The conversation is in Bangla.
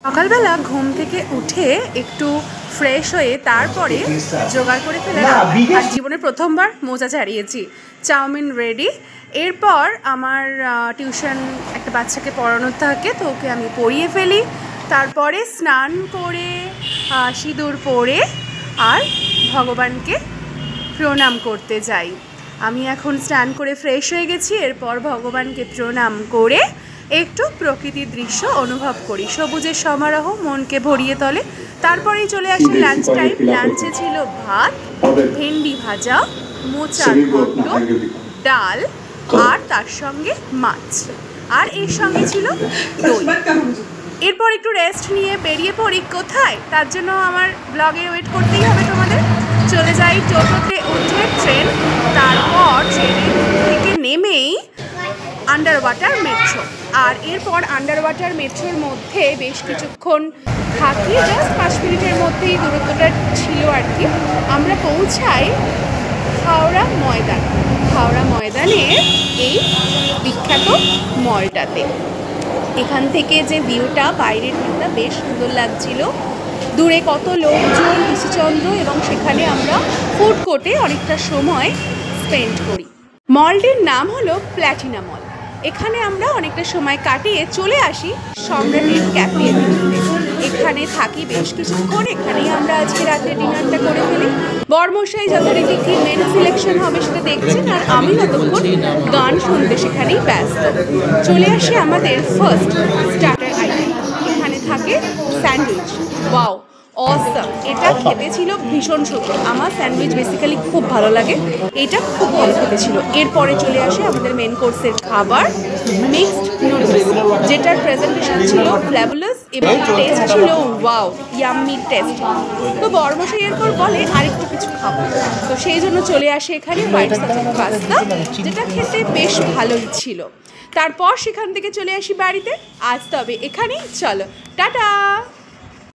সকালবেলা ঘুম থেকে উঠে একটু ফ্রেশ হয়ে তারপরে জোগাড় করে ফেলাম আর জীবনে প্রথমবার মোজা ছাড়িয়েছি। Chowmein ready. এরপর আমার টিউশন একটা বাচ্চাকে পড়ানোর থাকে, তো ওকে আমি পড়িয়ে ফেলি। তারপরে স্নান করে সিঁদুর পরে আর ভগবানকে প্রণাম করতে যাই। আমি এখন স্নান করে ফ্রেশ হয়ে গেছি। এরপর ভগবানকে প্রণাম করে একটু প্রকৃতির দৃশ্য অনুভব করি। সবুজের সমারোহ মনকে ভরিয়ে তোলে। তারপরেই চলে আসি লাঞ্চ টাইম। লাঞ্চে ছিল ভাত, ভেন্ডি ভাজা, মোচার ঘন্ট, ডাল আর তার সঙ্গে মাছ, আর এর সঙ্গে ছিল দই। এরপর একটু রেস্ট নিয়ে বেরিয়ে পড়ি। কোথায়? তার জন্য আমার ব্লগে ওয়েট করতেই হবে তোমাদের। চলে যাই টোটোতে উঠে ট্রেন, তারপর ট্রেনের থেকে নেমেই আন্ডার ওয়াটার মেট্রো। আর এরপর আন্ডার ওয়াটার মেট্রোর মধ্যে বেশ কিছুক্ষণ থাকি, জাস্ট 5 মিনিটের মধ্যেই দূরত্বটা ছিল আর কি। আমরা পৌঁছাই হাওড়া ময়দান। হাওড়া ময়দানের এই বিখ্যাত মলটাতে। এখান থেকে যে ভিউটা, বাইরের ভিউটা বেশ সুন্দর লাগছিল। দূরে কত লোকজন, ঋষিচন্দ্র, এবং সেখানে আমরা ফুড কোর্টে অনেকটা সময় স্পেন্ড করি। মলটির নাম হলো প্ল্যাটিনা মল। এখানে আমরা অনেকটা সময় কাটিয়ে চলে আসি সম্রাটের ক্যাফে। এখানে থাকি বেশ কিছুক্ষণ। এখানেই আমরা আজকে রাতে ডিনারটা করে ফেলি। বরমশাই যথারীতি কি মেনু সিলেকশন হবে সেটা দেখছেন, আর আমি ততক্ষণ গান শুনতে সেখানেই ব্যস্ত। চলে আসি আমাদের ফার্স্ট স্টার্টার আইটেম। এখানে থাকে স্যান্ডউইচ। Wow, awesome! এটা খেতে ছিল ভীষণ সুন্দর। আমার স্যান্ডউইচ বেসিক্যালি খুব ভালো লাগে, এটা খুব ভালো খেতে ছিল। এরপরে চলে আসে আমাদের মেন কোর্সের খাবার, মিক্সড নুডলস, যেটার প্রেজেন্টেশন ছিল ফ্লেভারলেস এবং টেস্ট ছিল ওয়াও, ইয়াম্মি টেস্ট। তো বরমশাই এরপর বলে আরেকটু কিছু খাবো, তো সেই জন্য চলে আসে এখানে হোয়াইট সসের পাস্তা, যেটা খেতে বেশ ভালোই ছিল। তারপর সেখান থেকে চলে আসি বাড়িতে। আজ তবে এখানেই, চলো টাটা।